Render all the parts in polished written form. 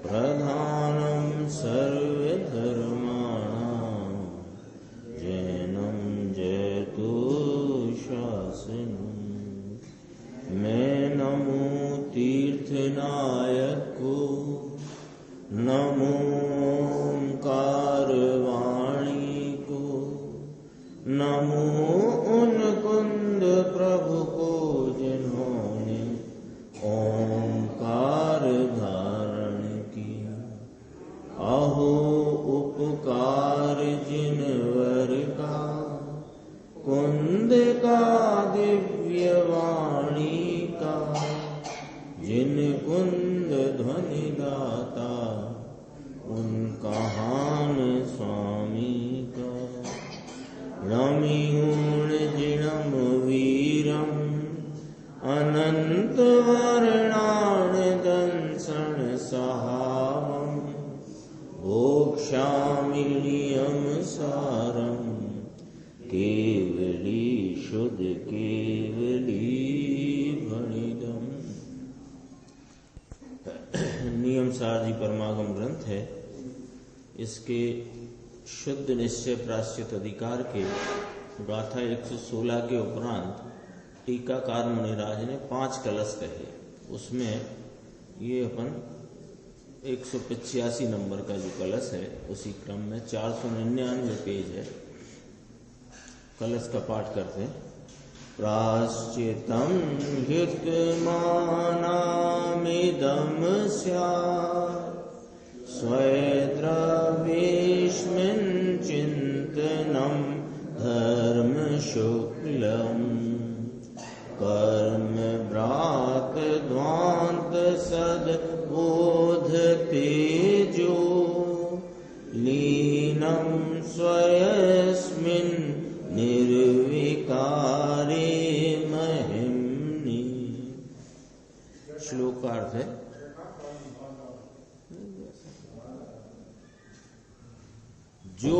प्रधानं सर्वधर्माणां जैनं जयतु शासनम्। मैं नमो तीर्थनायक को, नमो ओंकार वाणी को, नमो उन कुंद प्रभु को जिन्होंने ओंकार धारण किया। अहो उपकार जिनवर का, कुंद का दिव्य वाणी का, जिन कुंद ध्वनि दाता उनका हान स्वामी का। रमियूण जिणम वीरम अनंत वर्णान दंसन सहावम। भोक्ष्यामि नियम सारम केवली शुद्ध केवली भणिदम। नियम सार जी परमागम ग्रंथ है। इसके शुद्ध निश्चय प्राश्चित अधिकार के गाथा 116 के उपरांत टीकाकार मुनिराज ने 5 कलश कहे। उसमें ये अपन 185 नंबर का जो कलश है उसी क्रम में 499 पेज है। कलश का पाठ करते हैं। प्राश्चितं ह्युत्मानामिदं स्यात् स्वद्रव्येऽस्मिन् चिन्तनं धर्म शुक्लम्। कर्म भ्रात ध्वान्त सद्बोध तेजो लीनं स्वयस्मिन् निर्विकारे महिम्नि। श्लोक का अर्थ है, जो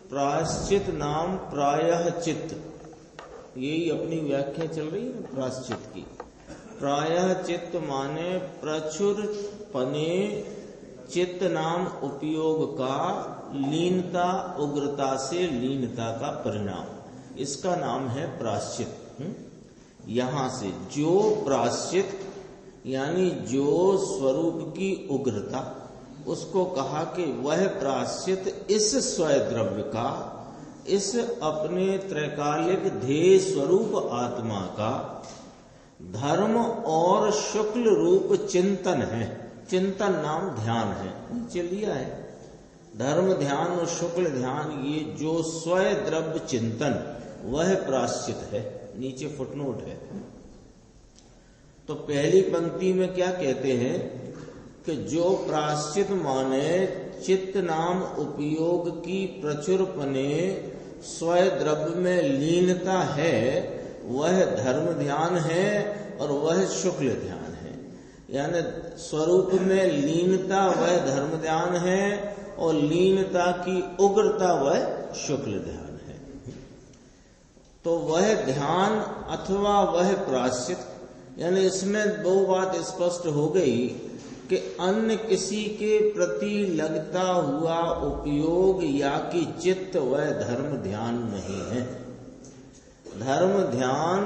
प्रायश्चित नाम प्रायः चित्त, यही अपनी व्याख्या चल रही है प्रायश्चित की। प्रायः चित्त माने प्रचुर पने चित्त नाम उपयोग का लीनता उग्रता से लीनता का परिणाम, इसका नाम है प्रायश्चित। यहां से जो प्रायश्चित यानी जो स्वरूप की उग्रता, उसको कहा कि वह प्रायश्चित इस स्वद्रव्य का, इस अपने त्रैकालिक ध्येय स्वरूप आत्मा का धर्म और शुक्ल रूप चिंतन है। चिंतन नाम ध्यान है, नीचे लिया है। धर्म ध्यान और शुक्ल ध्यान, ये जो स्वद्रव्य चिंतन वह प्रायश्चित है। नीचे फुटनोट है। तो पहली पंक्ति में क्या कहते हैं कि जो प्रायश्चित माने चित्त नाम उपयोग की प्रचुरपने स्वद्रव्य में लीनता है, वह धर्म ध्यान है और वह शुक्ल ध्यान है। यानी स्वरूप में लीनता वह धर्म ध्यान है और लीनता की उग्रता वह शुक्ल ध्यान है। तो वह ध्यान अथवा वह प्रायश्चित, यानी इसमें 2 बात स्पष्ट हो गई कि अन्य किसी के प्रति लगता हुआ उपयोग या कि चित्त वह धर्म ध्यान नहीं है। धर्म ध्यान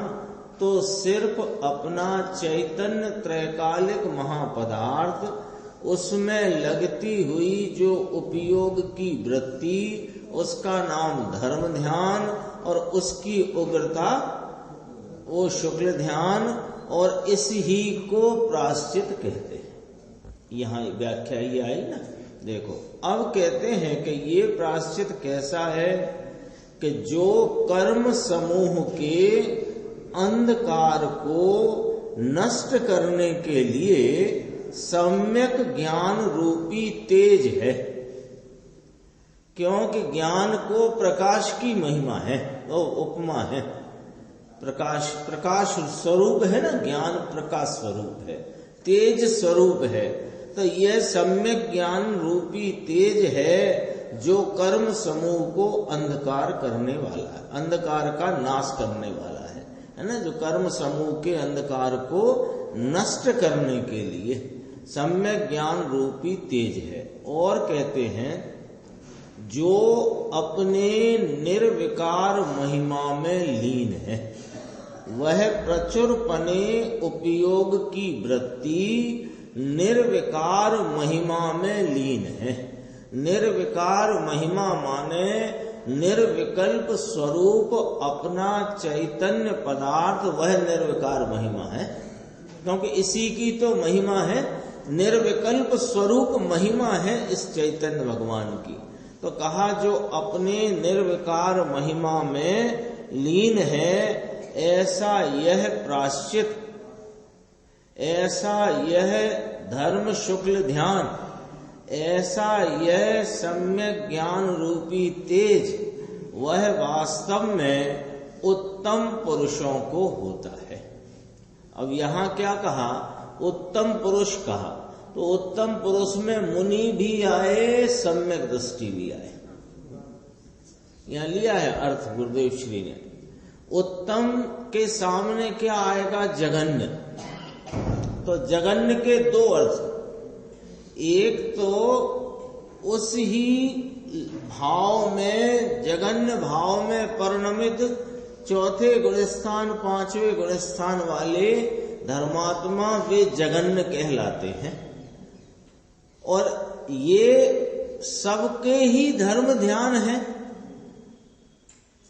तो सिर्फ अपना चैतन्य त्रैकालिक महापदार्थ, उसमें लगती हुई जो उपयोग की वृत्ति, उसका नाम धर्म ध्यान और उसकी उग्रता वो शुक्ल ध्यान, और इस ही को प्रायश्चित कहते हैं। यहाँ व्याख्या ये आई ना। देखो अब कहते हैं कि ये प्रायश्चित कैसा है कि जो कर्म समूह के अंधकार को नष्ट करने के लिए सम्यक ज्ञान रूपी तेज है। क्योंकि ज्ञान को प्रकाश की महिमा है, वो उपमा है। प्रकाश स्वरूप है ना, ज्ञान प्रकाश स्वरूप है, तेज स्वरूप है। तो यह सम्यक ज्ञान रूपी तेज है जो कर्म समूह को अंधकार करने वाला है, अंधकार का नाश करने वाला है ना। जो कर्म समूह के अंधकार को नष्ट करने के लिए सम्यक ज्ञान रूपी तेज है। और कहते हैं जो अपने निर्विकार महिमा में लीन है वह प्रचुर पने उपयोग की वृत्ति निर्विकार महिमा में लीन है। निर्विकार महिमा माने निर्विकल्प स्वरूप अपना चैतन्य पदार्थ, वह निर्विकार महिमा है, क्योंकि इसी की तो महिमा है, निर्विकल्प स्वरूप महिमा है इस चैतन्य भगवान की। तो कहा जो अपने निर्विकार महिमा में लीन है, ऐसा यह प्रायश्चित, ऐसा यह धर्म शुक्ल ध्यान, ऐसा यह सम्यक ज्ञान रूपी तेज, वह वास्तव में उत्तम पुरुषों को होता है। अब यहाँ क्या कहा? उत्तम पुरुष कहा। तो उत्तम पुरुष में मुनि भी आए, सम्यक दृष्टि भी आए। यहाँ लिया है अर्थ गुरुदेव श्री ने। उत्तम के सामने क्या आएगा? जगन्य। तो जगन्य के दो अर्थ, एक तो उस ही भाव में, जगन्य भाव में परिणमित चौथे गुणस्थान पांचवें गुणस्थान वाले धर्मात्मा वे जगन्य कहलाते हैं। और ये सबके ही धर्म ध्यान है,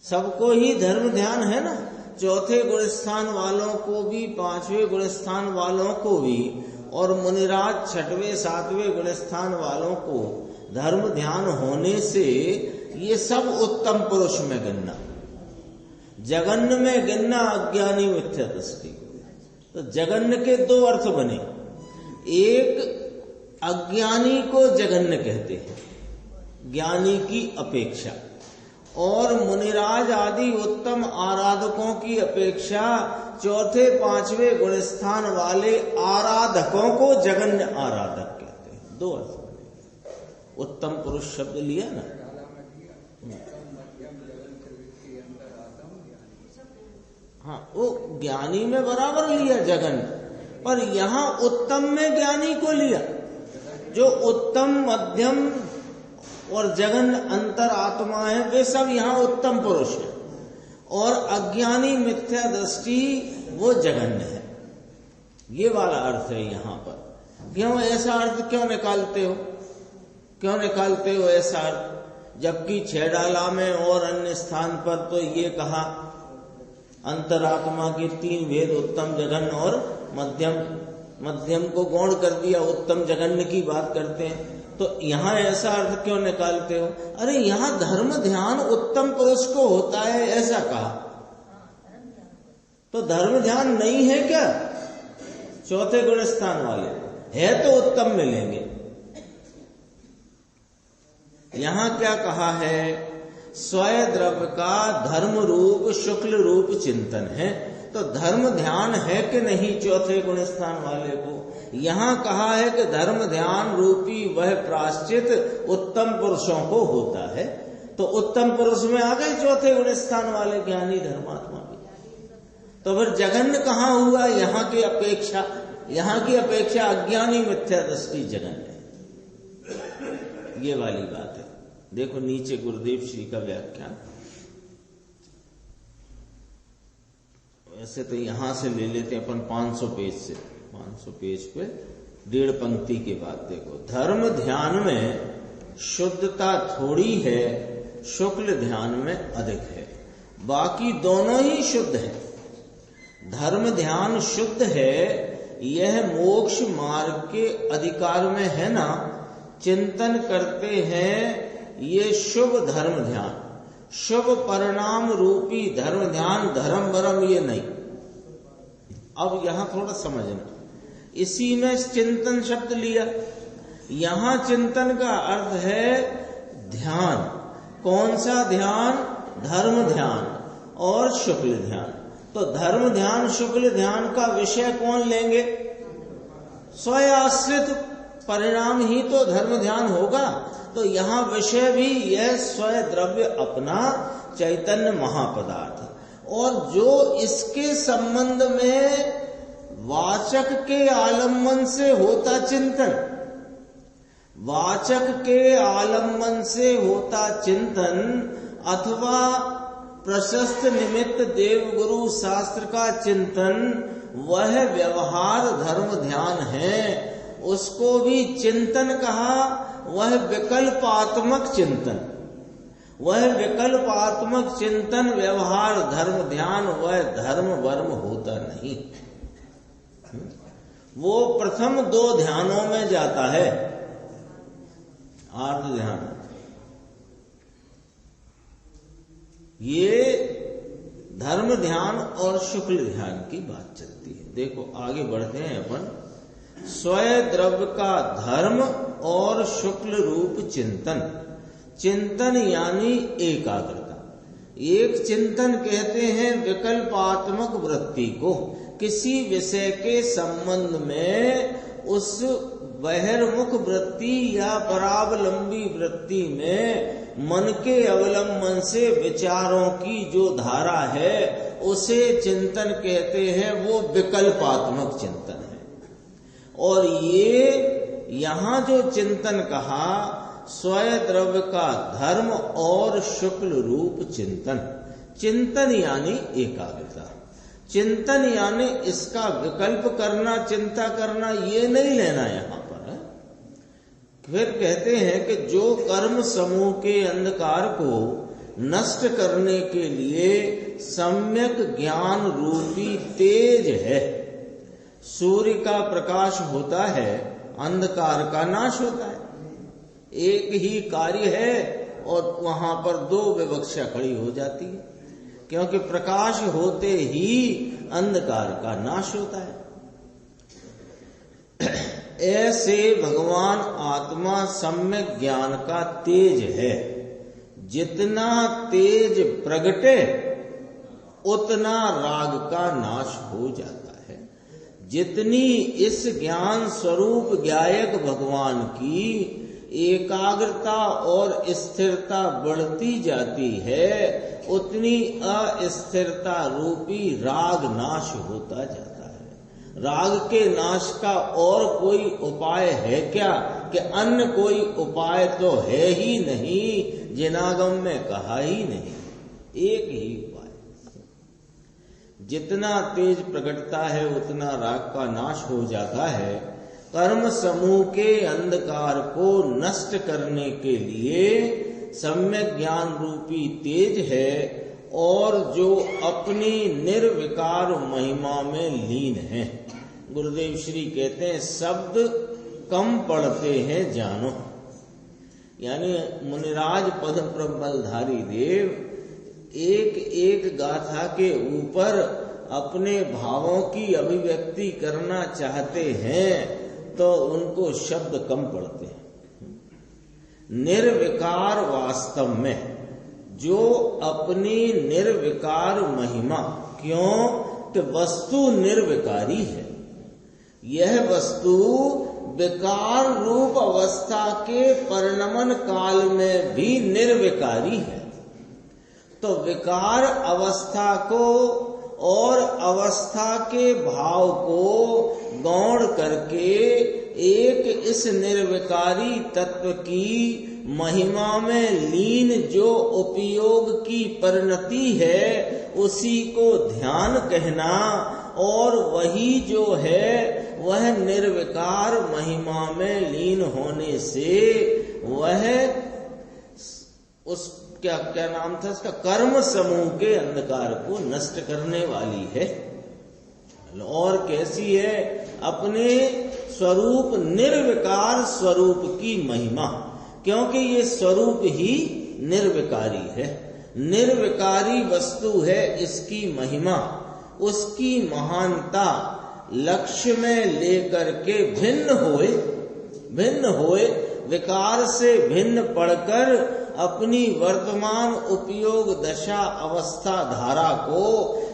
सबको ही धर्म ध्यान है ना। चौथे गुणस्थान वालों को भी, पांचवें गुणस्थान वालों को भी, और मुनिराज छठवें सातवें गुणस्थान वालों को धर्म ध्यान होने से ये सब उत्तम पुरुष में गिनना, जगन्य में गिनना अज्ञानी मिथ्या दृष्टि। तो जगन्य के दो अर्थ बने, एक अज्ञानी को जगन्य कहते हैं ज्ञानी की अपेक्षा, और मुनिराज आदि उत्तम आराधकों की अपेक्षा चौथे पांचवें गुणस्थान वाले आराधकों को जगन्य आराधक कहते हैं। दो अर्थ बने। उत्तम पुरुष शब्द लिया ना, हाँ, वो ज्ञानी में बराबर लिया जगन्य, पर यहाँ उत्तम में ज्ञानी को लिया। जो उत्तम, मध्यम और जगन्य अंतर आत्मा है वे सब यहाँ उत्तम पुरुष है, और अज्ञानी मिथ्या दृष्टि वो जगन्य है। ये वाला अर्थ है यहाँ पर। क्यों ऐसा अर्थ क्यों निकालते हो? क्यों निकालते हो ऐसा अर्थ? जबकि छेडाला में और अन्य स्थान पर तो ये कहा अंतरात्मा के तीन भेद, उत्तम, जगन्य और मध्यम। मध्यम को गौण कर दिया, उत्तम जगन्य की बात करते हैं। तो यहाँ ऐसा अर्थ क्यों निकालते हो? अरे यहाँ धर्म ध्यान उत्तम पुरुष को होता है ऐसा कहा, तो धर्म ध्यान नहीं है क्या? चौथे गुणस्थान वाले है तो उत्तम मिलेंगे। यहाँ क्या कहा है? स्वयं द्रव्य का धर्म रूप शुक्ल रूप चिंतन है। तो धर्म ध्यान है कि नहीं चौथे गुणस्थान वाले को? यहाँ कहा है कि धर्म ध्यान रूपी वह प्रायश्चित उत्तम पुरुषों को होता है। तो उत्तम पुरुष में आ गए चौथे गुणस्थान वाले ज्ञानी धर्मात्मा भी। तो फिर जगन्य कहाँ हुआ? यहाँ की अपेक्षा, यहाँ की अपेक्षा अज्ञानी मिथ्या दृष्टि जगन्य है। ये वाली बात है। देखो नीचे गुरुदेव श्री का व्याख्यान। वैसे तो यहां से ले लेते हैं अपन 500 पेज से। 500 पेज पे 1.5 पंक्ति के बाद देखो, धर्म ध्यान में शुद्धता थोड़ी है, शुक्ल ध्यान में अधिक है। बाकी दोनों ही शुद्ध है। धर्म ध्यान शुद्ध है, यह मोक्ष मार्ग के अधिकार में है ना। चिंतन करते हैं ये शुभ धर्म ध्यान, शुभ परिणाम रूपी धर्म ध्यान, धर्म बरम ये नहीं। अब यहां थोड़ा समझना, इसी में चिंतन शब्द लिया। यहां चिंतन का अर्थ है ध्यान। कौन सा ध्यान? धर्म ध्यान और शुक्ल ध्यान। तो धर्म ध्यान शुक्ल ध्यान का विषय कौन लेंगे? स्वयं आश्रित परिणाम ही तो धर्म ध्यान होगा। तो यहाँ विषय भी यह स्वयं द्रव्य अपना चैतन्य महापदार्थ, और जो इसके संबंध में वाचक के आलम्बन से होता चिंतन, वाचक के आलम्बन से होता चिंतन अथवा प्रशस्त निमित्त देवगुरु शास्त्र का चिंतन, वह व्यवहार धर्म ध्यान है। उसको भी चिंतन कहा। वह विकल्पात्मक चिंतन, वह विकल्पात्मक चिंतन व्यवहार धर्म ध्यान, वह धर्म वर्म होता नहीं। वो प्रथम दो ध्यानों में जाता है, आर्ध ध्यान। ये धर्म ध्यान और शुक्ल ध्यान की बात चलती है। देखो आगे बढ़ते हैं अपन। स्वयं द्रव्य का धर्म और शुक्ल रूप चिंतन। चिंतन यानी एकाग्रता। एक चिंतन कहते हैं विकल्पात्मक वृत्ति को, किसी विषय के संबंध में उस बहिर्मुख वृत्ति या परावलंबी वृत्ति में मन के अवलंबन से विचारों की जो धारा है उसे चिंतन कहते हैं। वो विकल्पात्मक चिंतन है। और ये यहाँ जो चिंतन कहा स्वयं द्रव्य का धर्म और शुक्ल रूप चिंतन। चिंतन यानी एकाग्रता, चिंतन यानी इसका विकल्प करना, चिंता करना, ये नहीं लेना यहाँ पर है। फिर कहते हैं कि जो कर्म समूह के अंधकार को नष्ट करने के लिए सम्यक ज्ञान रूपी तेज है। सूर्य का प्रकाश होता है, अंधकार का नाश होता है। एक ही कार्य है और वहां पर दो विवक्षा खड़ी हो जाती है, क्योंकि प्रकाश होते ही अंधकार का नाश होता है। ऐसे भगवान आत्मा सम्यक ज्ञान का तेज है। जितना तेज प्रगटे उतना राग का नाश हो जाता है। जितनी इस ज्ञान स्वरूप ज्ञायक भगवान की एकाग्रता और स्थिरता बढ़ती जाती है, उतनी अस्थिरता रूपी राग नाश होता जाता है। राग के नाश का और कोई उपाय है क्या? कि अन्य कोई उपाय तो है ही नहीं, जिनागम में कहा ही नहीं, एक ही उपाय। जितना तेज प्रकटता है उतना राग का नाश हो जाता है। कर्म समूह के अंधकार को नष्ट करने के लिए सम्यक ज्ञान रूपी तेज है और जो अपनी निर्विकार महिमा में लीन है। गुरुदेव श्री कहते हैं शब्द कम पढ़ते हैं जानो, यानी मुनिराज पद प्रबलधारी देव एक एक गाथा के ऊपर अपने भावों की अभिव्यक्ति करना चाहते हैं तो उनको शब्द कम पड़ते हैं। निर्विकार वास्तव में जो अपनी निर्विकार महिमा, क्यों कि वस्तु निर्विकारी है। यह वस्तु विकार रूप अवस्था के परिणमन काल में भी निर्विकारी है। तो विकार अवस्था को और अवस्था के भाव को गौण करके एक इस निर्विकारी तत्व की महिमा में लीन जो उपयोग की परिणति है उसी को ध्यान कहना, और वही जो है वह निर्विकार महिमा में लीन होने से वह उस क्या क्या नाम था इसका, कर्म समूह के अंधकार को नष्ट करने वाली है। और कैसी है? अपने स्वरूप निर्विकार स्वरूप की महिमा, क्योंकि ये स्वरूप ही निर्विकारी है। निर्विकारी वस्तु है इसकी महिमा, उसकी महानता लक्ष्य में लेकर के भिन्न होए विकार से भिन्न पड़कर अपनी वर्तमान उपयोग दशा अवस्था धारा को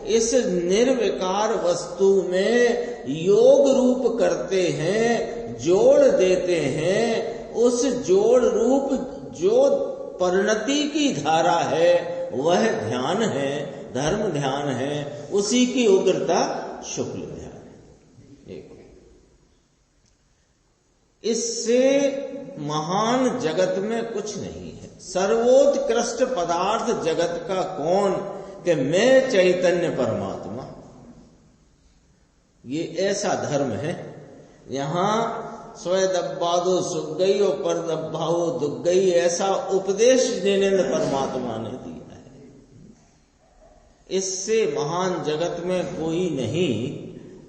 इस निर्विकार वस्तु में योग रूप करते हैं, जोड़ देते हैं। उस जोड़ रूप जो परिणति की धारा है वह ध्यान है, धर्म ध्यान है, उसी की उग्रता शुक्ल ध्यान है। इससे महान जगत में कुछ नहीं है। सर्वोत्कृष्ट पदार्थ जगत का कौन कि मैं चैतन्य परमात्मा। ये ऐसा धर्म है। यहां स्वदब्बादो सुख गई और पर दब्बाओ दुख गई, ऐसा उपदेश जिनेंद्र परमात्मा ने दिया है। इससे महान जगत में कोई नहीं।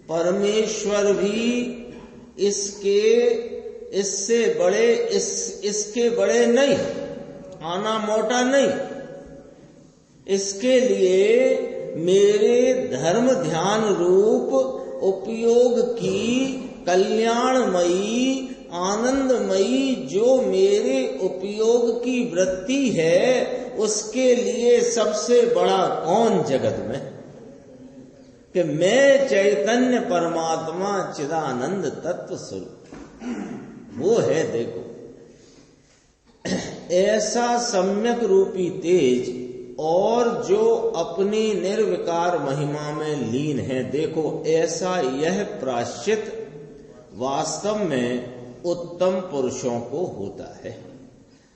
परमेश्वर भी इससे बड़े इसके बड़े नहीं, आना मोटा नहीं। इसके लिए मेरे धर्म ध्यान रूप उपयोग की कल्याणमयी आनंदमयी जो मेरे उपयोग की वृत्ति है, उसके लिए सबसे बड़ा कौन जगत में कि मैं चैतन्य परमात्मा चिदानंद तत्व स्वरूप। वो है, देखो ऐसा सम्यक रूपी तेज और जो अपनी निर्विकार महिमा में लीन है। देखो ऐसा यह प्रायश्चित वास्तव में उत्तम पुरुषों को होता है,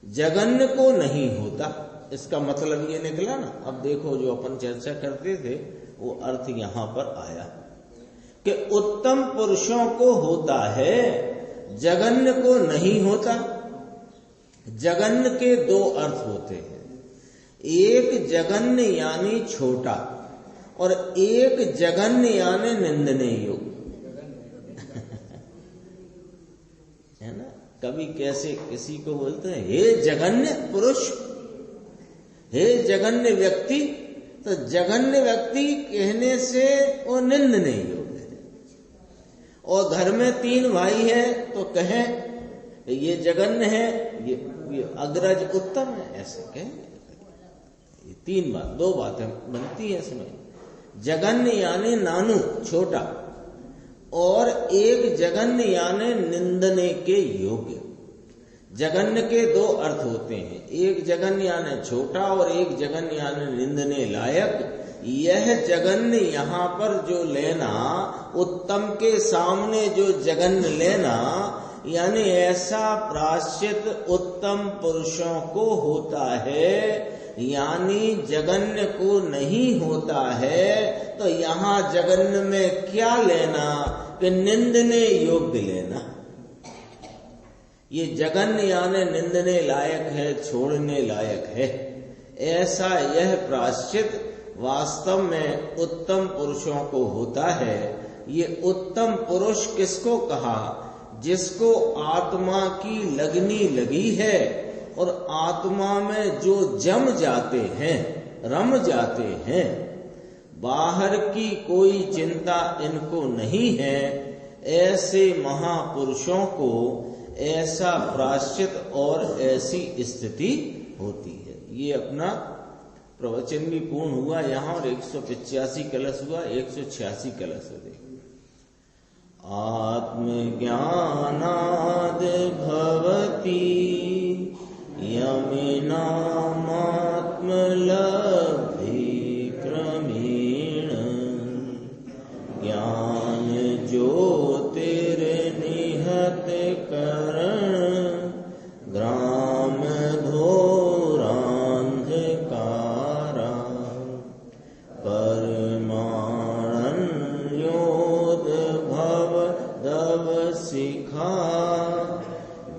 जगन्य को नहीं होता। इसका मतलब ये निकला ना। अब देखो जो अपन चर्चा करते थे वो अर्थ यहां पर आया कि उत्तम पुरुषों को होता है, जगन्य को नहीं होता। जगन्य के दो अर्थ होते हैं, एक जगन्य यानी छोटा और एक जगन्य यानी निंदनीय योग्य है ना। कभी कैसे किसी को बोलते हैं हे जगन्य पुरुष, हे जगन्य व्यक्ति, तो जगन्य व्यक्ति कहने से वो निंदनीय योग्य है। और घर में 3 भाई है तो कहें ये जगन्य है, ये अग्रज उत्तम है, ऐसे कहें। 2 बातें बनती है इसमें। जगन्य यानी नानू छोटा और एक जगन्य यानी निंदने के योग्य। जगन्य के 2 अर्थ होते हैं, एक जगन्य यानी छोटा और एक जगन्य यानी निंदने लायक। यह जगन्य यहाँ पर जो लेना, उत्तम के सामने जो जगन्य लेना, यानी ऐसा प्रायश्चित उत्तम पुरुषों को होता है, यानी जगन्य को नहीं होता है। तो यहाँ जगन्य में क्या लेना कि निंदने योग्य लेना। ये जगन्य यानी निंदने लायक है, छोड़ने लायक है। ऐसा यह प्रायश्चित वास्तव में उत्तम पुरुषों को होता है। ये उत्तम पुरुष किसको कहा? जिसको आत्मा की लगनी लगी है और आत्मा में जो जम जाते हैं, रम जाते हैं, बाहर की कोई चिंता इनको नहीं है। ऐसे महापुरुषों को ऐसा प्रायश्चित और ऐसी स्थिति होती है। ये अपना प्रवचन भी पूर्ण हुआ यहाँ और 185 कलश हुआ, 186 कलश हो गए। आत्मज्ञानाद भवति यमिनामात्मलब्धि क्रमेण ज्ञान ज्योतिर्निहत करण ग्राम धोरांधकारा शिखा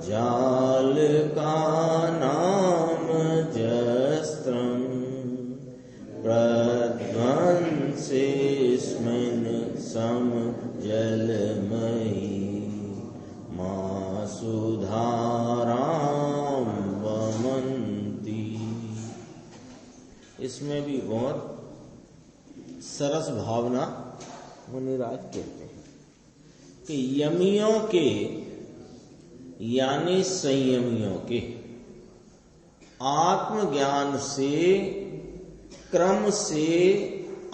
जाल का नाम जस्त्रम प्रध्वंसेस्मिन् सम जलमयी मां सुधाराम वमन्ति। इसमें भी बहुत सरस भावना मुनिराज कहते हैं कि यमियों के यानी संयमियों के आत्मज्ञान से क्रम से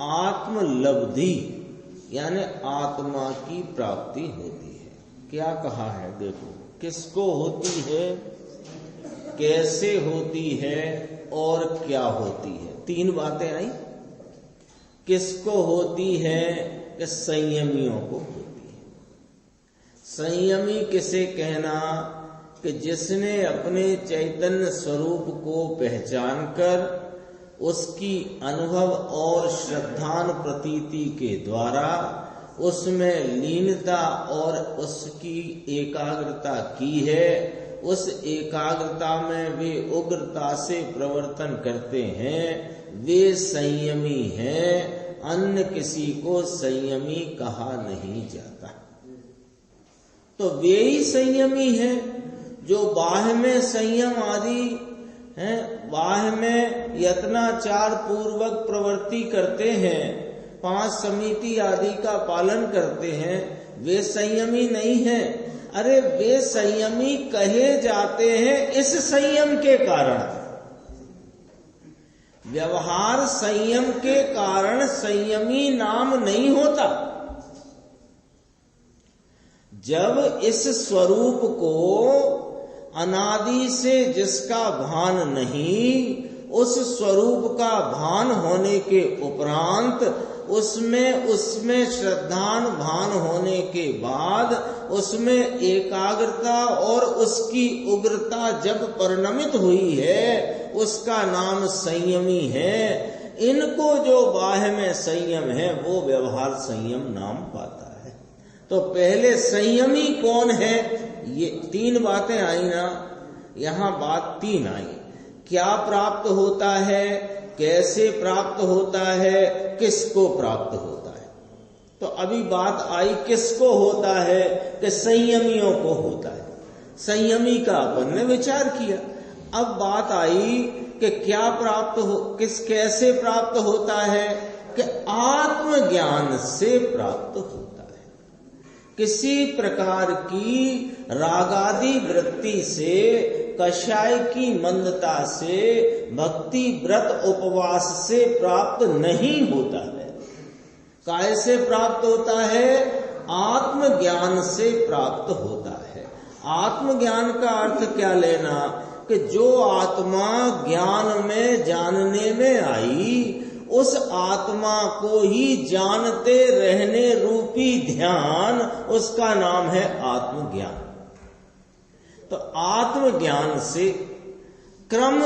आत्मलब्धि यानी आत्मा की प्राप्ति होती है। क्या कहा है देखो, किसको होती है, कैसे होती है और क्या होती है। 3 बातें आई। किसको होती है कि संयमियों को होती है। संयमी किसे कहना कि जिसने अपने चैतन्य स्वरूप को पहचान कर उसकी अनुभव और श्रद्धान प्रतीति के द्वारा उसमें लीनता और उसकी एकाग्रता की है, उस एकाग्रता में वे उग्रता से प्रवर्तन करते हैं, वे संयमी हैं। अन्य किसी को संयमी कहा नहीं जाता। तो वे ही संयमी हैं जो बाह्य में संयम आदि है, बाह्य में यत्नाचार पूर्वक प्रवृत्ति करते हैं, 5 समिति आदि का पालन करते हैं, वे संयमी नहीं हैं। अरे वे संयमी कहे जाते हैं इस संयम के कारण। व्यवहार संयम के कारण संयमी नाम नहीं होता। जब इस स्वरूप को अनादि से जिसका भान नहीं, उस स्वरूप का भान होने के उपरांत उसमें श्रद्धान भान होने के बाद उसमें एकाग्रता और उसकी उग्रता जब परिणमित हुई है, उसका नाम संयमी है। इनको जो बाह्य में संयम है वो व्यवहार संयम नाम पाता है। तो पहले संयमी कौन है, ये 3 बातें आई ना, यहाँ बात 3 आई। क्या प्राप्त होता है, कैसे प्राप्त होता है, किसको प्राप्त होता है। तो अभी बात आई किसको होता है कि संयमियों को होता है। संयमी का अपन ने विचार किया। अब बात आई कि क्या प्राप्त हो, कैसे प्राप्त होता है कि आत्मज्ञान से प्राप्त होता है। किसी प्रकार की रागादि वृत्ति से, कषाय की मंदता से, भक्ति व्रत उपवास से प्राप्त नहीं होता है। काय से प्राप्त होता है, आत्मज्ञान से प्राप्त होता है। आत्मज्ञान का अर्थ क्या लेना कि जो आत्मा ज्ञान में जानने में आई, उस आत्मा को ही जानते रहने रूपी ध्यान, उसका नाम है आत्मज्ञान। तो आत्मज्ञान से क्रम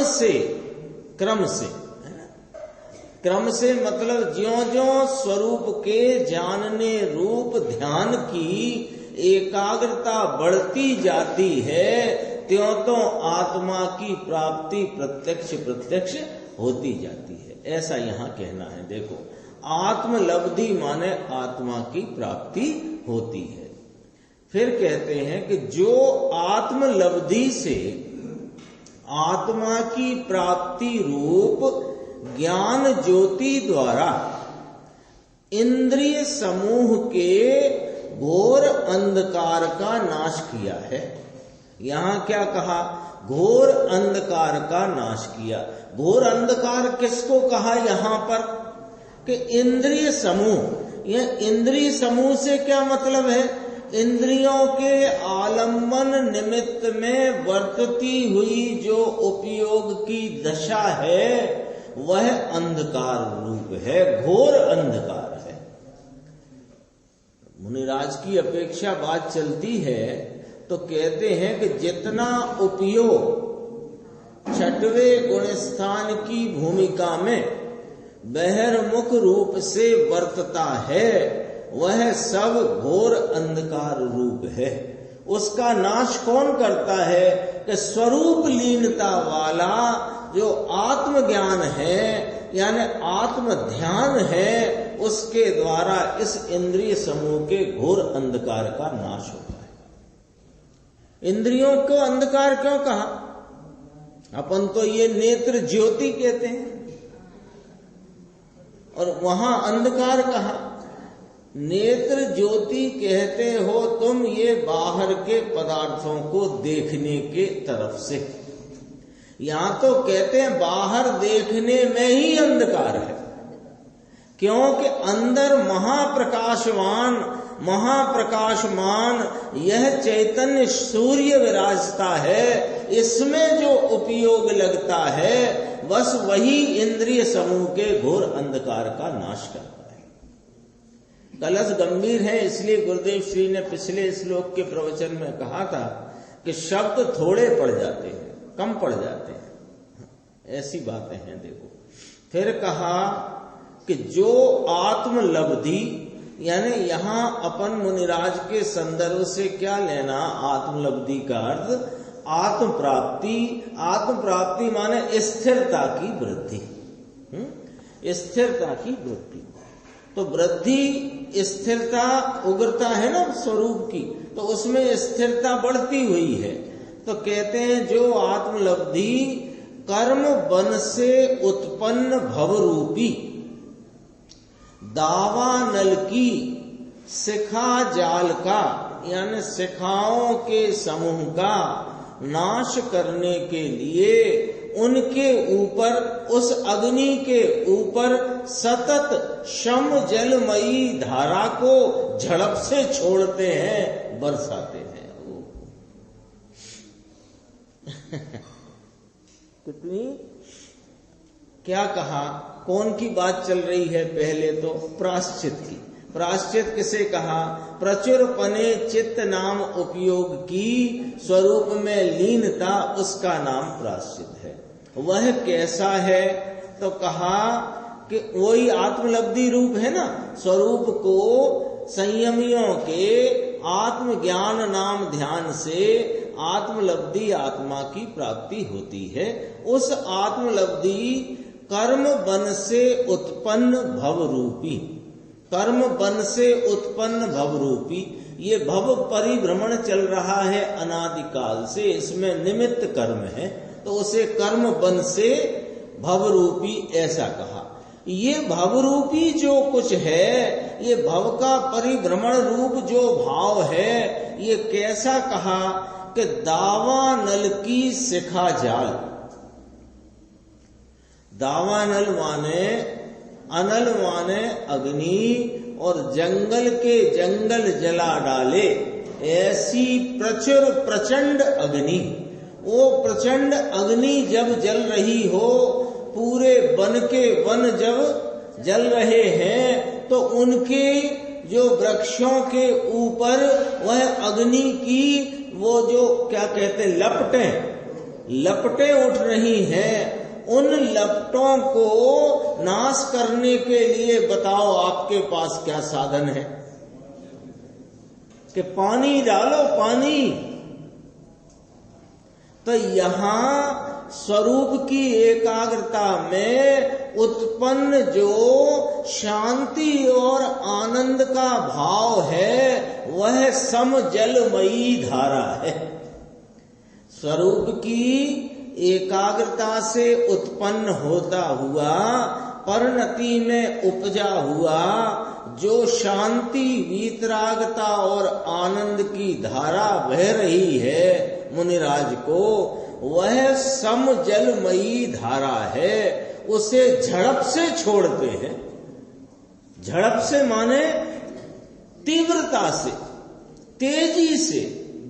से मतलब ज्यों-ज्यों स्वरूप के जानने रूप ध्यान की एकाग्रता बढ़ती जाती है, त्यों आत्मा की प्राप्ति प्रत्यक्ष होती जाती है। ऐसा यहाँ कहना है। देखो, आत्मलब्धि माने आत्मा की प्राप्ति होती है। फिर कहते हैं कि जो आत्मलब्धि से आत्मा की प्राप्ति रूप ज्ञान ज्योति द्वारा इंद्रिय समूह के घोर अंधकार का नाश किया है। यहाँ क्या कहा, घोर अंधकार का नाश किया। घोर अंधकार किसको कहा यहाँ पर कि इंद्रिय समूह। यह इंद्रिय समूह से क्या मतलब है, इंद्रियों के आलम्बन निमित्त में वर्तती हुई जो उपयोग की दशा है वह अंधकार रूप है, घोर अंधकार है। मुनिराज की अपेक्षा बात चलती है तो कहते हैं कि जितना उपयोग 6वें गुणस्थान की भूमिका में बहिर्मुख रूप से वर्तता है वह सब घोर अंधकार रूप है। उसका नाश कौन करता है कि स्वरूप लीनता वाला जो आत्मज्ञान है यानी आत्म ध्यान है, उसके द्वारा इस इंद्रिय समूह के घोर अंधकार का नाश होता है। इंद्रियों को अंधकार क्यों कहा, अपन तो ये नेत्र ज्योति कहते हैं और वहां अंधकार कहा। नेत्र ज्योति कहते हो तुम ये बाहर के पदार्थों को देखने के तरफ से, यहां तो कहते हैं बाहर देखने में ही अंधकार है, क्योंकि अंदर महाप्रकाशमान यह चैतन्य सूर्य विराजता है। इसमें जो उपयोग लगता है बस वही इंद्रिय समूह के घोर अंधकार का नाश करता है। कलश गंभीर है, इसलिए गुरुदेव श्री ने पिछले श्लोक के प्रवचन में कहा था कि शब्द थोड़े पड़ जाते हैं, कम पड़ जाते हैं, ऐसी बातें हैं। देखो फिर कहा कि जो आत्मलब्धि, यानी यहां अपन मुनिराज के संदर्भ से क्या लेना, आत्मलब्धि का अर्थ आत्म प्राप्ति। आत्म प्राप्ति माने स्थिरता की वृद्धि, स्थिरता की वृद्धि। तो वृद्धि स्थिरता उग्रता है ना स्वरूप की, तो उसमें स्थिरता बढ़ती हुई है। तो कहते हैं जो आत्मलब्धि कर्म बन से उत्पन्न भवरूपी दावा नल की शिखा जाल का, यानी शिखाओं के समूह का नाश करने के लिए उनके ऊपर, उस अग्नि के ऊपर सतत शम जलमयी धारा को झड़प से छोड़ते हैं, बरसाते हैं। कितनी क्या कहा, कौन की बात चल रही है? पहले तो प्रायश्चित की। प्रायश्चित किसे कहा? प्रचुर पने चित्त नाम उपयोग की स्वरूप में लीनता, उसका नाम प्रायश्चित है। वह कैसा है? तो कहा कि वही आत्मलब्धि रूप है ना। स्वरूप को संयमियों के आत्मज्ञान नाम ध्यान से आत्मलब्धि, आत्मा की प्राप्ति होती है। उस आत्मलब्धि कर्म बन से उत्पन्न भव रूपी, कर्म बन से उत्पन्न भव रूपी, ये भव परिभ्रमण चल रहा है अनादिकाल से, इसमें निमित्त कर्म है, तो उसे कर्म बन से भव रूपी ऐसा कहा। ये भव रूपी जो कुछ है, ये भव का परिभ्रमण रूप जो भाव है, ये कैसा कहा कि दावा नल की शिखा जाल। दावा नल माने, अनल माने अग्नि, और जंगल के जंगल जला डाले ऐसी प्रचुर प्रचंड अग्नि। वो प्रचंड अग्नि जब जल रही हो, पूरे वन के वन जब जल रहे हैं, तो उनके जो वृक्षों के ऊपर वह अग्नि की वो जो क्या कहते लपटें उठ रही हैं। उन लपटों को नाश करने के लिए बताओ आपके पास क्या साधन है? कि पानी डालो, पानी। तो यहां स्वरूप की एकाग्रता में उत्पन्न जो शांति और आनंद का भाव है, वह सम जलमयी धारा है। स्वरूप की एकाग्रता से उत्पन्न होता हुआ, परिणति में उपजा हुआ जो शांति, वीतरागता और आनंद की धारा बह रही है मुनिराज को, वह सम जलमयी धारा है। उसे झड़प से छोड़ते हैं। झड़प से माने तीव्रता से, तेजी से,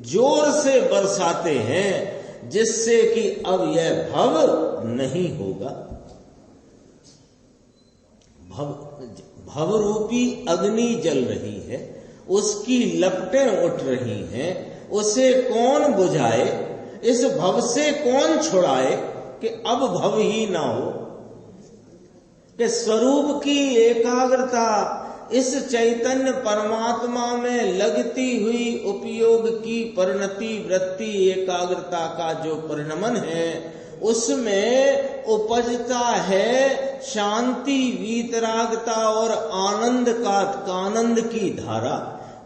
जोर से बरसाते हैं, जिससे कि अब यह भव नहीं होगा। भव रूपी अग्नि जल रही है, उसकी लपटें उठ रही हैं, उसे कौन बुझाए? इस भव से कौन छुड़ाए कि अब भव ही ना हो? कि स्वरूप की एकाग्रता, इस चैतन्य परमात्मा में लगती हुई उपयोग की परिणति, वृत्ति, एकाग्रता का जो परिणमन है, उसमें उपजता है शांति, वीतरागता और आनंद की धारा।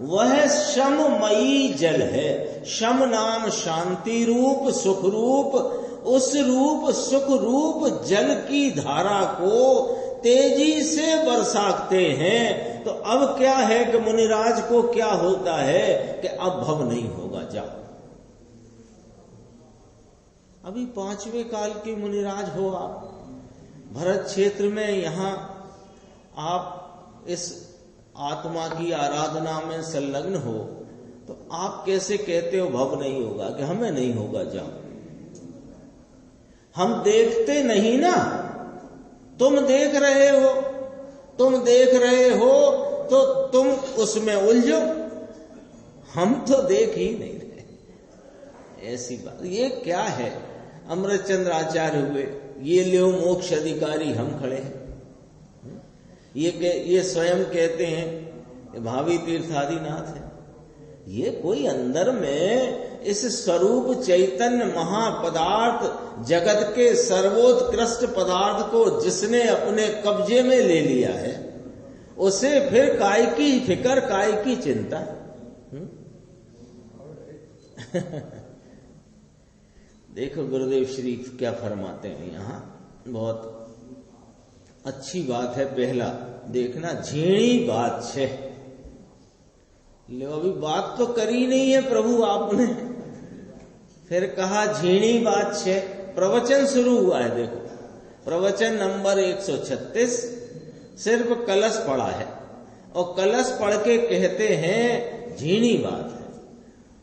वह शममयी जल है। शम नाम शांति रूप, सुख रूप, उस रूप सुख रूप जल की धारा को तेजी से बरसाते हैं। तो अब क्या है कि मुनिराज को क्या होता है कि अब भव नहीं होगा। जाओ, अभी 5वें काल के मुनिराज हो आप, भरत क्षेत्र में, यहां आप इस आत्मा की आराधना में संलग्न हो, तो आप कैसे कहते हो भव नहीं होगा? कि हमें नहीं होगा। जाओ, हम देखते नहीं ना, तुम देख रहे हो। तुम देख रहे हो तो तुम उसमें उलझो, हम तो देख ही नहीं रहे। ऐसी बात, ये क्या है? अमृतचंद्र आचार्य हुए, ये लियो मोक्ष अधिकारी हम खड़े हैं। ये स्वयं कहते हैं भावी तीर्थ आदिनाथ है। ये कोई अंदर में इस स्वरूप चैतन्य महापदार्थ जगत के सर्वोत्कृष्ट पदार्थ को जिसने अपने कब्जे में ले लिया है, उसे फिर काय की फिक्र, काय की चिंता। देखो गुरुदेव श्री क्या फरमाते हैं यहाँ, बहुत अच्छी बात है। पहला देखना, झीणी बात है। लो अभी बात तो करी नहीं है प्रभु आपने, फिर कहा झीणी बात है। प्रवचन शुरू हुआ है, देखो प्रवचन नंबर 136, सिर्फ कलश पड़ा है और कलश पढ़ के कहते हैं झीणी बात है।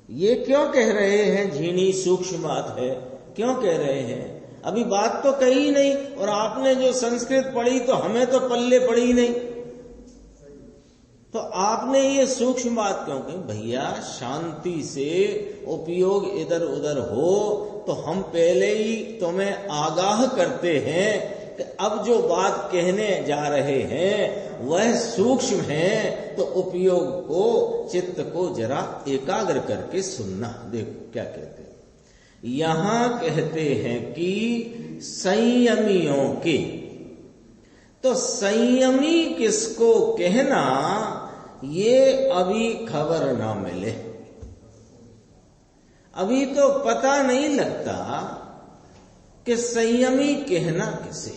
ये क्यों कह रहे हैं झीणी सूक्ष्म बात है? क्यों कह रहे हैं? अभी बात तो कही नहीं, और आपने जो संस्कृत पढ़ी तो हमें तो पल्ले पड़ी नहीं, तो आपने ये सूक्ष्म बात क्यों कही? भैया शांति से उपयोग इधर उधर हो तो हम पहले ही तुम्हें आगाह करते हैं कि अब जो बात कहने जा रहे हैं वह सूक्ष्म है, तो उपयोग को, चित्त को जरा एकाग्र करके सुनना। देखो क्या कहते हैं यहां, कहते हैं कि संयमियों के, तो संयमी किसको कहना ये अभी खबर ना मिले, अभी तो पता नहीं लगता कि संयमी कहना किसे।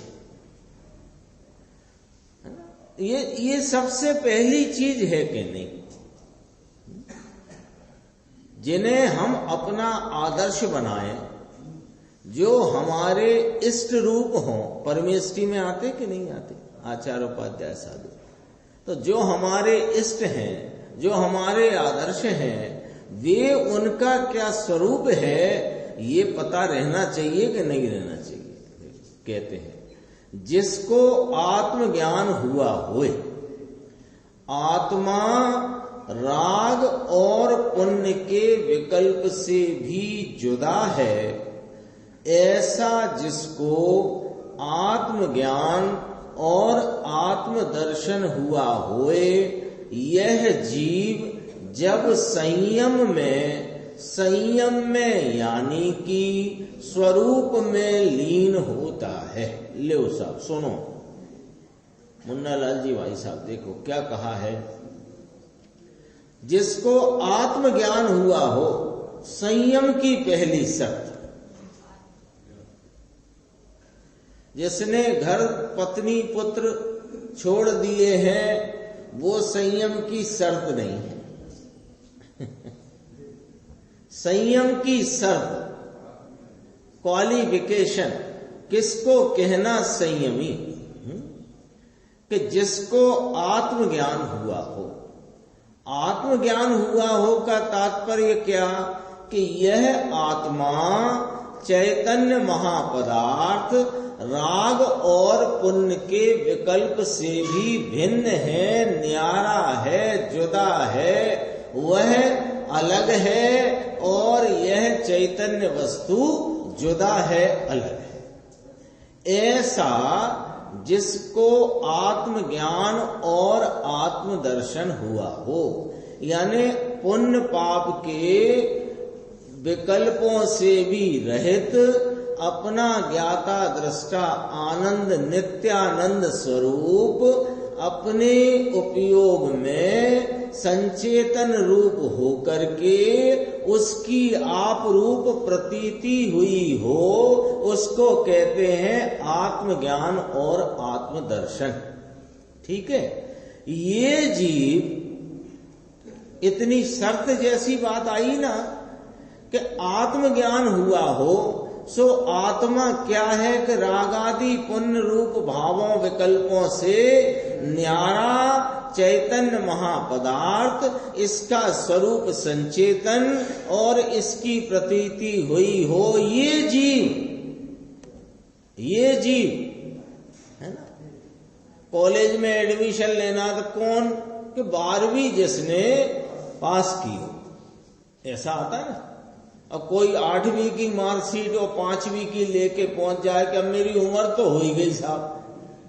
ये सबसे पहली चीज है कि नहीं, जिन्हें हम अपना आदर्श बनाएं, जो हमारे इष्ट रूप हों। परमेष्टि में आते कि नहीं आते आचार्य उपाध्याय साधु? तो जो हमारे इष्ट हैं, जो हमारे आदर्श हैं, वे उनका क्या स्वरूप है ये पता रहना चाहिए कि नहीं रहना चाहिए। कहते हैं जिसको आत्मज्ञान हुआ होए, आत्मा राग और पुण्य के विकल्प से भी जुदा है, ऐसा जिसको आत्मज्ञान और आत्मदर्शन हुआ होए, यह जीव जब संयम में यानी कि स्वरूप में लीन होता है। ले साहब सुनो, मुन्ना लाल जी भाई साहब देखो क्या कहा है। जिसको आत्मज्ञान हुआ हो, संयम की पहली शर्त, जिसने घर पत्नी पुत्र छोड़ दिए हैं, वो संयम की शर्त नहीं है। संयम की शर्त, क्वालिफिकेशन किसको कहना संयमी? कि जिसको आत्मज्ञान हुआ हो। आत्मज्ञान हुआ हो का तात्पर्य क्या? कि यह आत्मा चैतन्य महापदार्थ राग और पुण्य के विकल्प से भी भिन्न है, न्यारा है, जुदा है, वह अलग है, और यह चैतन्य वस्तु जुदा है, अलग है। ऐसा जिसको आत्मज्ञान और आत्मदर्शन हुआ हो, यानी पुण्य पाप के विकल्पों से भी रहित, अपना ज्ञाता दृष्टा आनंद नित्यानंद स्वरूप अपने उपयोग में संचेतन रूप होकर के उसकी आप रूप प्रतीति हुई हो, उसको कहते हैं आत्मज्ञान और आत्मदर्शन। ठीक है, ये जीव, इतनी शर्त जैसी बात आई ना कि आत्मज्ञान हुआ हो, सो आत्मा क्या है कि रागादि पुण्य रूप भावों विकल्पों से न्यारा चैतन्य महापदार्थ, इसका स्वरूप संचेतन और इसकी प्रतीति हुई हो, ये जीव है ना। कॉलेज में एडमिशन लेना तो कौन कि 12वीं जिसने पास की हो, ऐसा आता है ना। अब कोई 8वीं की मार्कशीट और 5वीं की लेके पहुंच जाए कि अब मेरी उम्र तो हो ही गई साहब,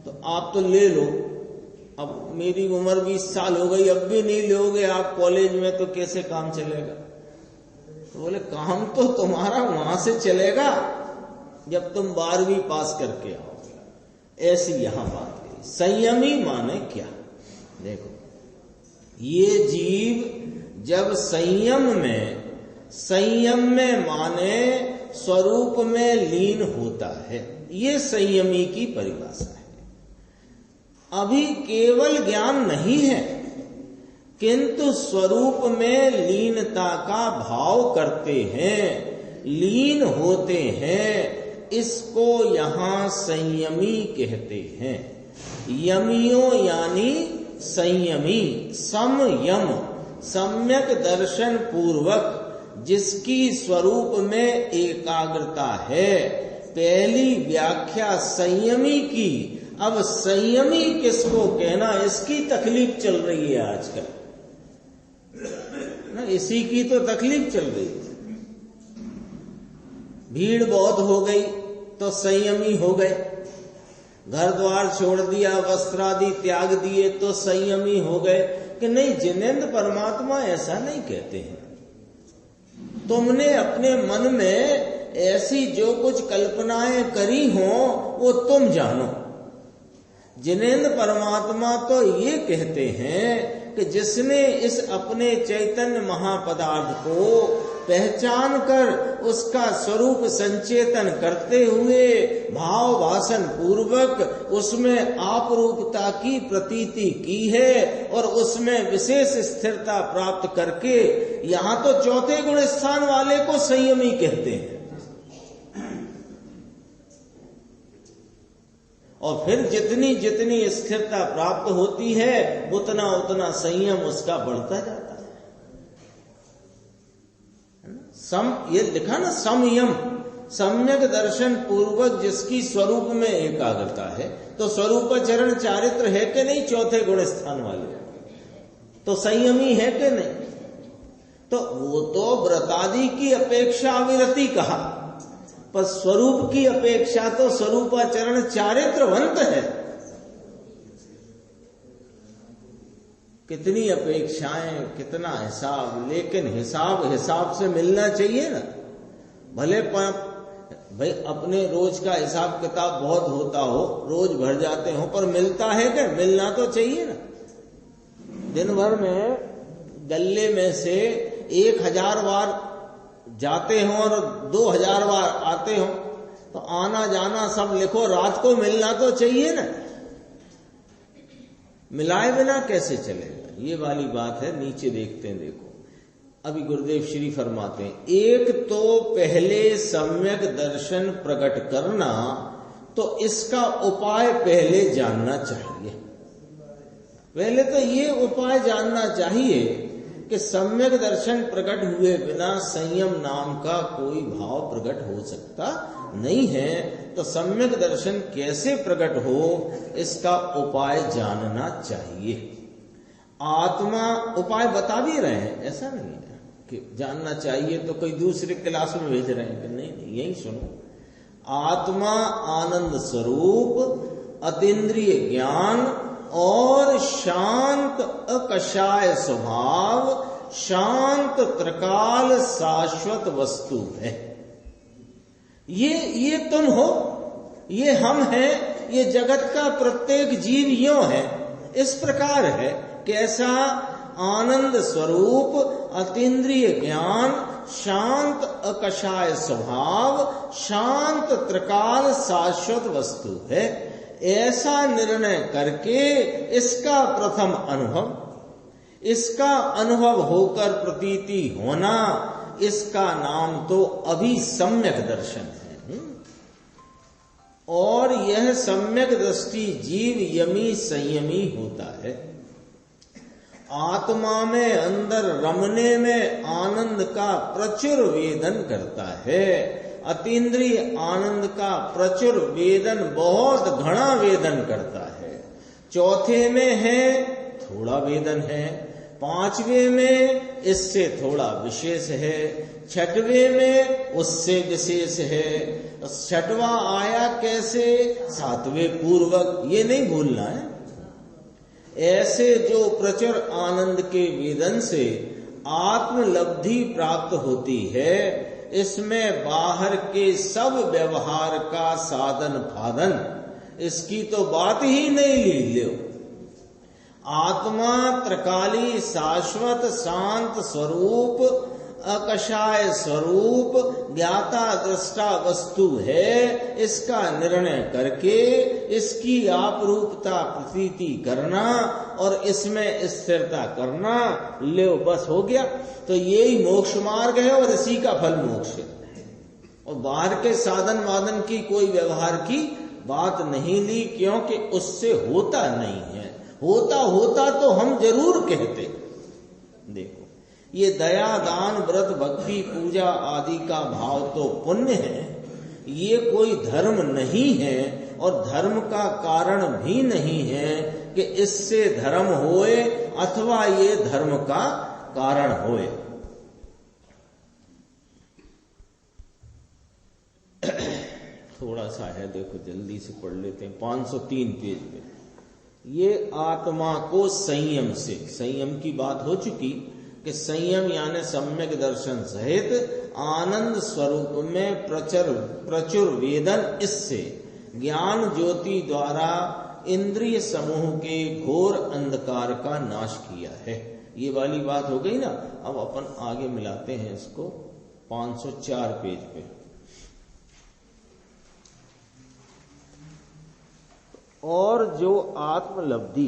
तो आप तो ले लो। अब मेरी उम्र 20 साल हो गई, अब भी नहीं लोगे आप कॉलेज में, तो कैसे काम चलेगा? तो बोले काम तो तुम्हारा वहां से चलेगा जब तुम 12वीं पास करके आओ। ऐसी यहां बात है। संयमी माने क्या? देखो, ये जीव जब संयम में माने स्वरूप में लीन होता है, ये संयमी की परिभाषा है। अभी केवल ज्ञान नहीं है, किंतु स्वरूप में लीनता का भाव करते हैं, लीन होते हैं, इसको यहां संयमी कहते हैं। यमियों यानी संयमी, समयम, सम्यक दर्शन पूर्वक जिसकी स्वरूप में एकाग्रता है। पहली व्याख्या संयमी की। अब संयमी किसको कहना, इसकी तकलीफ चल रही है आजकल ना, इसी की तो तकलीफ चल रही है। भीड़ बहुत हो गई तो संयमी हो गए, घर द्वार छोड़ दिया, वस्त्रादि त्याग दिए तो संयमी हो गए। कि नहीं, जिनेंद्र परमात्मा ऐसा नहीं कहते हैं। तुमने अपने मन में ऐसी जो कुछ कल्पनाएं करी हो वो तुम जानो। जिनेंद्र परमात्मा तो ये कहते हैं कि जिसने इस अपने चैतन्य महापदार्थ को पहचान कर उसका स्वरूप संचेतन करते हुए भाव भाषण पूर्वक उसमें आप रूपता की प्रतीति की है और उसमें विशेष स्थिरता प्राप्त करके, यहाँ तो चौथे गुण स्थान वाले को संयमी कहते हैं। और फिर जितनी जितनी स्थिरता प्राप्त होती है उतना उतना संयम उसका बढ़ता जाता है। ये लिखा ना, संयम, सम्यक दर्शन पूर्वक जिसकी स्वरूप में एकाग्रता है। तो स्वरूप चरण चारित्र है कि नहीं चौथे गुण स्थान वाले, तो संयमी है कि नहीं? तो वो तो व्रतादि की अपेक्षा अविरति कहा, पर स्वरूप की अपेक्षा तो स्वरूपाचरण चारित्रवंत है। कितनी अपेक्षाएं, कितना हिसाब, लेकिन हिसाब से मिलना चाहिए ना। भले भाई अपने रोज का हिसाब किताब बहुत होता हो, रोज भर जाते हो, पर मिलता है क्या? मिलना तो चाहिए ना। दिन भर में गले में से 1000 बार जाते हो और 2000 बार आते हो, तो आना जाना सब लिखो, रात को मिलना तो चाहिए ना। मिलाए बिना कैसे चलेगा? ये वाली बात है। नीचे देखते हैं, देखो अभी गुरुदेव श्री फरमाते हैं, एक तो पहले सम्यक दर्शन प्रकट करना, तो इसका उपाय पहले जानना चाहिए। पहले तो ये उपाय जानना चाहिए कि सम्यक दर्शन प्रकट हुए बिना संयम नाम का कोई भाव प्रकट हो सकता नहीं है। तो सम्यक दर्शन कैसे प्रकट हो, इसका उपाय जानना चाहिए। आत्मा उपाय बता भी रहे हैं, ऐसा नहीं है कि जानना चाहिए तो कोई दूसरे क्लास में भेज रहे हैं कि नहीं, यही सुनो। आत्मा आनंद स्वरूप, अतीन्द्रिय ज्ञान और शांत अकषाय स्वभाव, शांत त्रिकाल शाश्वत वस्तु है। ये तुम हो, ये हम हैं, ये जगत का प्रत्येक जीव यूं है। इस प्रकार है कैसा? आनंद स्वरूप, अतीन्द्रिय ज्ञान, शांत अकषाय स्वभाव, शांत त्रिकाल शाश्वत वस्तु है। ऐसा निर्णय करके इसका प्रथम अनुभव, इसका अनुभव होकर प्रतीति होना, इसका नाम तो अभी सम्यक दर्शन है। और यह सम्यक दृष्टि जीव यमी संयमी होता है। आत्मा में अंदर रमने में आनंद का प्रचुर वेदन करता है। अतीन्द्रिय आनंद का प्रचुर वेदन, बहुत घना वेदन करता है। चौथे में है थोड़ा वेदन है, 5वें में इससे थोड़ा विशेष है, 6वें में उससे विशेष है, 6वां आया कैसे, 7वें पूर्वक, ये नहीं भूलना है। ऐसे जो प्रचुर आनंद के वेदन से आत्मलब्धि प्राप्त होती है, इसमें बाहर के सब व्यवहार का साधन फाधन, इसकी तो बात ही नहीं ली लो। आत्मा त्रिकाली शाश्वत शांत स्वरूप अकषाय स्वरूप ज्ञाता दृष्टा वस्तु है, इसका निर्णय करके इसकी आपरूपता प्रतीति करना और इसमें स्थिरता करना, ले बस हो गया। तो यही मोक्ष मार्ग है और इसी का फल मोक्ष है। और बाहर के साधन वादन की कोई व्यवहार की बात नहीं ली, क्योंकि उससे होता नहीं है। होता तो हम जरूर कहते। देखो, ये दया दान व्रत भक्ति पूजा आदि का भाव तो पुण्य है, ये कोई धर्म नहीं है और धर्म का कारण भी नहीं है कि इससे धर्म होए अथवा ये धर्म का कारण होए। थोड़ा सा है, देखो जल्दी से पढ़ लेते हैं। 503 पेज पे ये आत्मा को संयम से, संयम की बात हो चुकी कि संयम यानी सम्यक दर्शन सहित आनंद स्वरूप में प्रचुर वेदन, इससे ज्ञान ज्योति द्वारा इंद्रिय समूह के घोर अंधकार का नाश किया है। ये वाली बात हो गई ना। अब अपन आगे मिलाते हैं इसको 504 पेज पे। और जो आत्मलब्धि,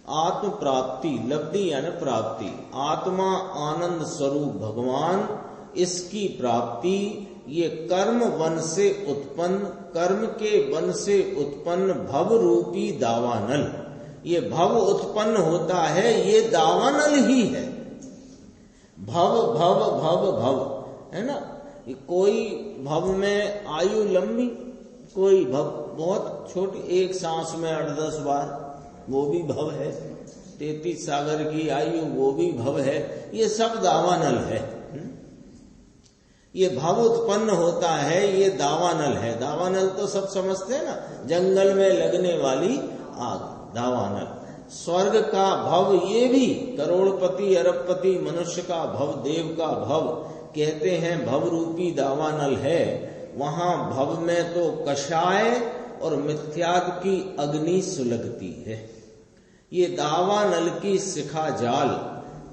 आत्म प्राप्ति, लब्धि यानी प्राप्ति, आत्मा आनंद स्वरूप भगवान, इसकी प्राप्ति ये कर्म वन से उत्पन्न, कर्म के वन से उत्पन्न भव रूपी दावानल, ये भव उत्पन्न होता है, ये दावानल ही है। भव भव भव भव है ना। कोई भव में आयु लंबी, कोई भव बहुत छोटी, एक सांस में 8-10 बार, वो भी भव है। 33 सागर की आयु, वो भी भव है। ये सब दावानल है। ये भव उत्पन्न होता है, ये दावानल है। दावानल तो सब समझते हैं ना, जंगल में लगने वाली आग, दावानल। स्वर्ग का भव, ये भी करोड़पति अरबपति मनुष्य का भव, देव का भव, कहते हैं भव रूपी दावानल है। वहां भव में तो कषाय और मिथ्याद की अग्नि सुलगती है। ये दावानल की शिखा जाल,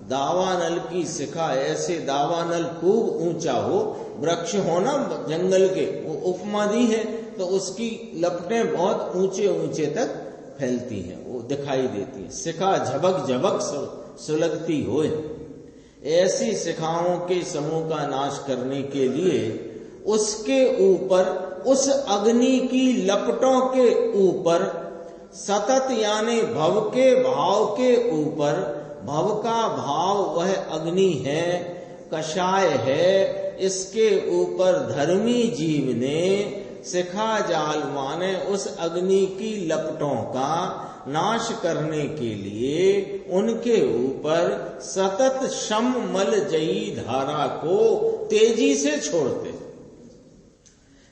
दावानल की शिखा, ऐसे दावानल खूब ऊंचा हो, वृक्ष हो ना जंगल के, वो उपमा दी है, तो उसकी लपटें बहुत ऊंचे ऊंचे तक फैलती हैं, वो दिखाई देती है। शिखा झबक झबक सुलगती होए। ऐसी शिखाओं के समूह का नाश करने के लिए उसके ऊपर, उस अग्नि की लपटों के ऊपर सतत यानी भव के भाव के ऊपर, भव का भाव वह अग्नि है, कषाय है, इसके ऊपर धर्मी जीव ने शिखा जाल माने उस अग्नि की लपटों का नाश करने के लिए उनके ऊपर सतत शम मल जयी धारा को तेजी से छोड़ते।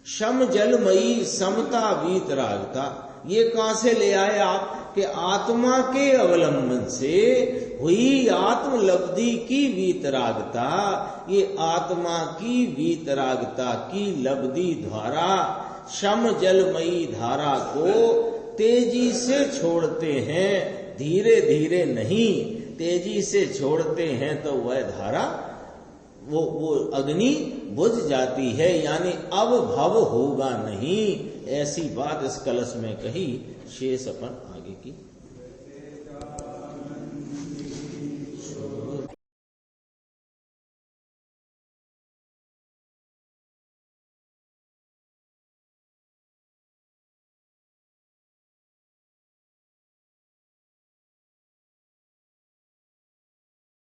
शम जलमयी समता वीतरागता, ये कहां से ले आए आप? कि आत्मा के अवलंबन से हुई आत्मलब्धि की वीतरागता, ये आत्मा की वीतरागता की लब्धि द्वारा शम जलमयी धारा को तेजी से छोड़ते हैं, धीरे धीरे नहीं, तेजी से छोड़ते हैं तो वह धारा, वो अग्नि बुझ जाती है, यानी अब भव होगा नहीं। ऐसी बात इस कलश में कही। शेष अपन आगे की